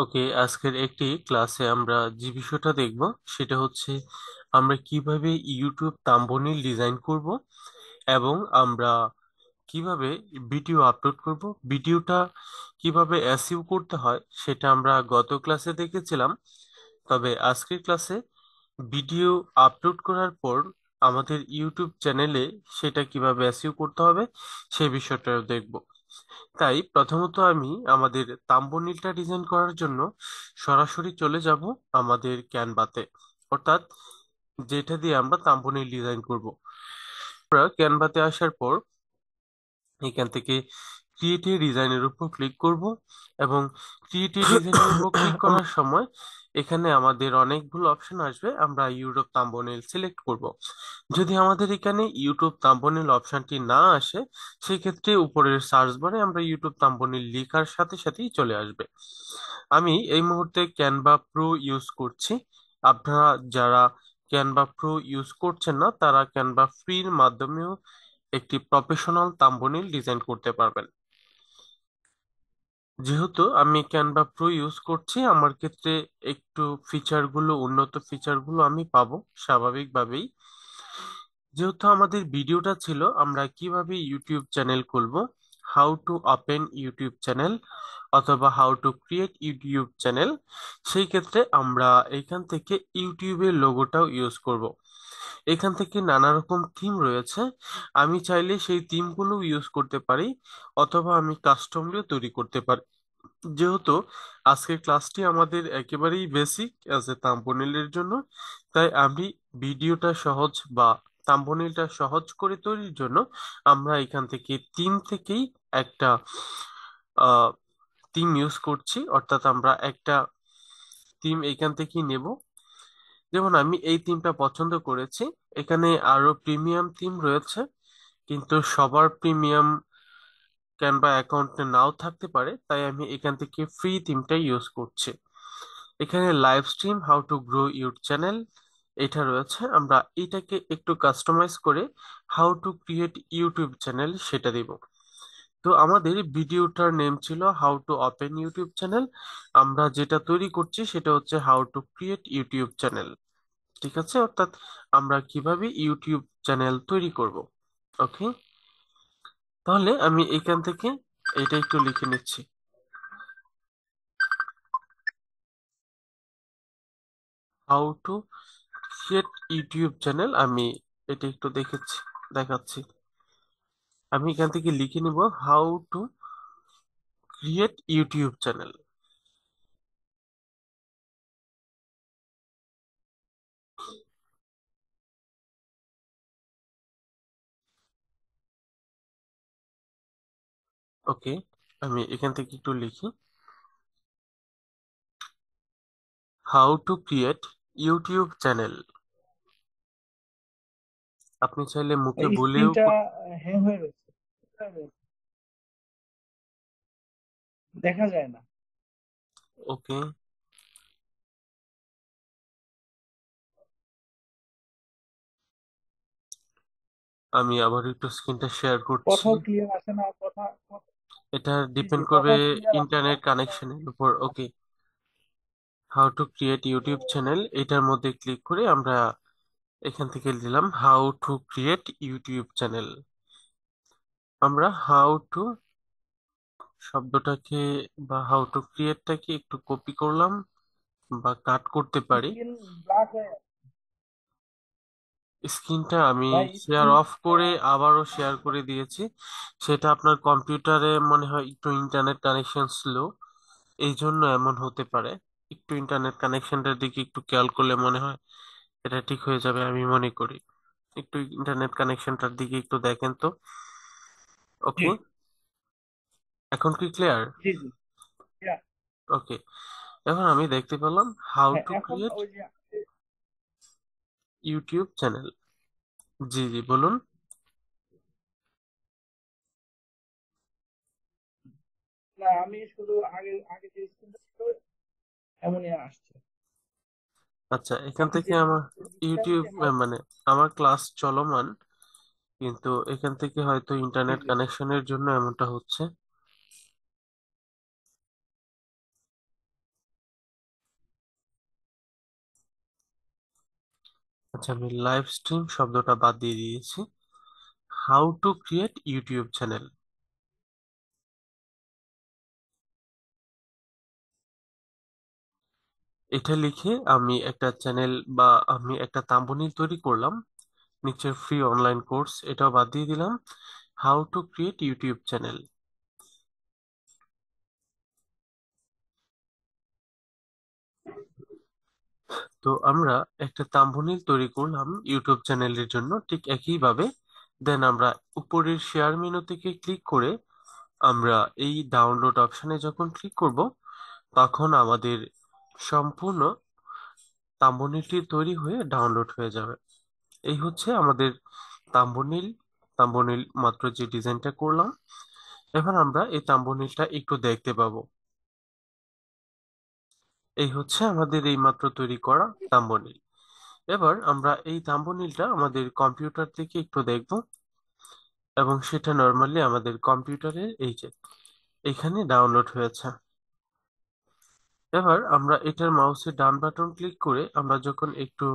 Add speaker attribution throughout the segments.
Speaker 1: ওকে, আজকের একটি ক্লাসে আমরা যে বিষয়টা দেখব সেটা হচ্ছে আমরা কিভাবে ইউটিউব থাম্বনেইল ডিজাইন করব এবং আমরা কিভাবে ভিডিও আপলোড করব। ভিডিওটা কিভাবে এসইও করতে হয় সেটা আমরা গত ক্লাসে দেখেছিলাম। তবে আজকের ক্লাসে ভিডিও আপলোড করার পর আমাদের ইউটিউব চ্যানেলে সেটা কিভাবে এসইও করতে হবে সেই বিষয়টাও দেখব। তাই প্রথমত আমি আমাদের থাম্বনেইলটা ডিজাইন করার জন্য সরাসরি চলে যাব আমাদের ক্যানভাতে, অর্থাৎ যেটা দিয়ে আমরা থাম্বনেইল ডিজাইন করব। আমরা ক্যানভাতে আসার পর এখান থেকে ক্রিয়েটিভ ডিজাইনের উপর ক্লিক করব এবং ক্রিয়েটিভ ডিজাইনের উপর ক্লিক করার সময় এখানে আমাদের অনেকগুলো অপশন আসবে, আমরা ইউটিউব থাম্বনেইল সিলেক্ট করব। যদি আমাদের এখানে ইউটিউব থাম্বনেইল অপশনটি না আসে, সেই ক্ষেত্রে উপরের সার্চ বারে আমরা ইউটিউব থাম্বনেইল লেখার সাথে সাথেই চলে আসবে। আমি এই মুহূর্তে ক্যানভা প্রো ইউজ করছি। আপনারা যারা ক্যানভা প্রো ইউজ করছেন না তারা ক্যানভা ফ্রির মাধ্যমেও একটি প্রফেশনাল থাম্বনেইল ডিজাইন করতে পারবেন। যেহেতু আমি ক্যানভা প্রো ইউজ করছি, আমার ক্ষেত্রে একটু উন্নত ফিচারগুলো আমি পাবো স্বাভাবিকভাবেই। যেহেতু আমাদের ভিডিওটা ছিল আমরা কিভাবে ইউটিউব চ্যানেল খুলবো, how to open YouTube channel অথবা how to create YouTube channel, সেই ক্ষেত্রে আমরা এখান থেকে ইউটিউবের লোগোটাও ইউজ করব। এখান থেকে নানা রকম থিম রয়েছে, আমি চাইলে সেই থিমগুলো ইউজ করতে পারি অথবা আমি কাস্টমলিও তৈরি করতে পারি। যেহেতু আজকের ক্লাসটি আমাদের একেবারেই বেসিক অ্যাজ এ থাম্বনেইলের জন্য, তাই আমি ভিডিওটা সহজ বা থাম্বনেইলটা সহজ করে তৈরির জন্য আমরা এখান থেকে থিম থেকেই একটা থিম ইউজ করছি, অর্থাৎ আমরা একটা থিম এখান থেকেই নেব। যেমন আমি এই থিমটা পছন্দ করেছি। এখানে আরো প্রিমিয়াম থিম রয়েছে, কিন্তু সবার প্রিমিয়াম ক্যানভা অ্যাকাউন্টে নাও থাকতে পারে, তাই আমি এখান থেকে ফ্রি থিমটা ইউজ করছি। এখানে live stream how to grow your channel এটা রয়েছে, আমরা এটাকে একটু কাস্টমাইজ করে how to create YouTube channel সেটা দিব। তো আমাদের ভিডিওটার নেম ছিল how to open YouTube channel, আমরা যেটা তৈরি করছি সেটা হচ্ছে how to create YouTube channel. ঠিক আছে, অর্থাৎ আমরা কিভাবে ইউটিউব চ্যানেল তৈরি করব। ওকে, তাহলে আমি এখান থেকে এটা একটু লিখে নিচ্ছি, how to create YouTube channel. আমি এটা একটু দেখাচ্ছি। আমি এখান থেকে লিখে নিব how to create YouTube channel. Okay, আমি এখান থেকে একটু লিখি, how to create YouTube channel. আপনি চাইলে মুখে বলেও
Speaker 2: স্ক্রিনটা হ্যাং হয়ে রয়েছে, দেখা যায় না।
Speaker 1: ওকে, আমি আবার একটু স্ক্রিনটা শেয়ার করছি।
Speaker 2: কথাও ক্লিয়ার আসে না,
Speaker 1: এটা
Speaker 2: জি জি,
Speaker 1: ডিপেন্ড করবে
Speaker 2: কথাও ক্লিয়ার আসে না।
Speaker 1: ইন্টারনেট কানেকশনের উপর। Okay, how to create YouTube channel এটার মধ্যে ক্লিক করে আমরা এখান থেকে দিলাম how to create YouTube channel. আমরা হাউ টু শব্দটাকে বা হাউ টু ক্রিয়েটটাকে একটু কপি করলাম বা কাট করতে পারি।
Speaker 2: স্ক্রিন ব্ল্যাক হয়ে,
Speaker 1: স্ক্রিনটা আমি
Speaker 2: ভাই
Speaker 1: শেয়ার
Speaker 2: স্ক্রিন,
Speaker 1: অফ করে আবারও শেয়ার করে দিয়েছি। সেটা আপনার কম্পিউটারে মনে হয় একটু ইন্টারনেট কানেকশন স্লো, এই জন্য এমন হতে পারে। একটু ইন্টারনেট কানেকশনটার দিকে একটু খেয়াল করলে মনে হয় এটা ঠিক হয়ে যাবে আমি মনে করি। একটু ইন্টারনেট কানেকশনটার দিকে একটু দেখেন তো।
Speaker 2: জি
Speaker 1: ওকে, এখন কি ক্লিয়ার?
Speaker 2: জি জি, yeah,
Speaker 1: ওকে, এখন আমি দেখতে পেলাম হাউ
Speaker 2: হ্যাঁ
Speaker 1: টু
Speaker 2: এখন
Speaker 1: ক্রিয়েট
Speaker 2: ওই যে,
Speaker 1: ইউটিউব চ্যানেল। জি জি, বলুন।
Speaker 2: না আমি শুধু আগে আগে যে স্ক্রিনটা ছিল এমনই আসছে।
Speaker 1: আচ্ছা, এখান
Speaker 2: আপনি
Speaker 1: থেকে
Speaker 2: যে
Speaker 1: আমার
Speaker 2: লিখছেন
Speaker 1: ইউটিউব
Speaker 2: যে হাউ,
Speaker 1: মানে আমার ক্লাস চলমান, কিন্তু এখান থেকে হয়তো
Speaker 2: জি
Speaker 1: ইন্টারনেট
Speaker 2: জি,
Speaker 1: কানেকশনের জন্য এমনটা হচ্ছে। আচ্ছা, আমি লাইভ স্ট্রিম শব্দটা বাদ দিয়ে দিয়েছি। How to create YouTube channel, এটা লিখে আমি একটা চ্যানেল বা আমি একটা থাম্বনেইল তৈরি করলাম। নিচের ফ্রি অনলাইন কোর্স এটাও বাদ দিয়ে দিলাম। How to create YouTube channel. তো আমরা একটা থাম্বনেইল তৈরি করলাম ইউটিউব চ্যানেলের জন্য, ঠিক একইভাবে দেন আমরা উপরের শেয়ার মেনু থেকে ক্লিক করে আমরা এই ডাউনলোড অপশনে যখন ক্লিক করব, তখন আমাদের সম্পূর্ণ থাম্বনেইলটি তৈরি হয়ে ডাউনলোড হয়ে যাবে। এই হচ্ছে আমাদের থাম্বনেইল। থাম্বনেইল মাত্র যে ডিজাইনটা করলাম, এবার আমরা এই থাম্বনেইলটা একটু দেখতে পাবো। এই হচ্ছে আমাদের এই মাত্র তৈরি করা থাম্বনেইল। এবার আমরা এই থাম্বনেইলটা আমাদের কম্পিউটার থেকে একটু দেখব, এবং সেটা নর্মালি আমাদের কম্পিউটারে এই যে এখানে ডাউনলোড হয়েছে। এবার আমরা এটার মাউসের ডান বাটন ক্লিক করে আমরা যখন একটু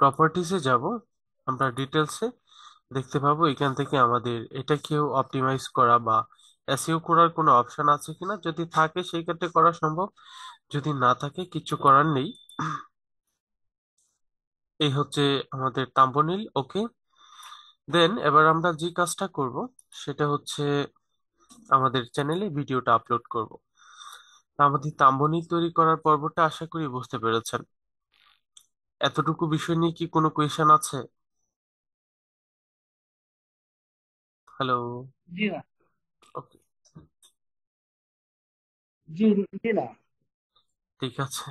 Speaker 1: প্রপার্টিসে যাব, আমরা ডিটেলসে দেখতে পাবো এখান থেকে আমাদের এটাকেও অপটিমাইজ করা বা এসইও করার কোনো অপশন আছে কিনা। যদি থাকে সেই ক্ষেত্রে করা সম্ভব, যদি না থাকে কিছু করার নেই। এই হচ্ছে আমাদের থাম্বনেইল। ওকে, দেন এবার আমরা যে কাজটা করব সেটা হচ্ছে আমাদের চ্যানেলে ভিডিওটা আপলোড করব। আমাদের থাম্বনেইল তৈরি করার পর্বটা আশা করি বুঝতে পেরেছেন। এতটুকু বিষয় নিয়ে কি কোনো কোয়েশ্চেন আছে? হ্যালো।
Speaker 2: জি না।
Speaker 1: ওকে,
Speaker 2: জি, জি না।
Speaker 1: ঠিক আছে।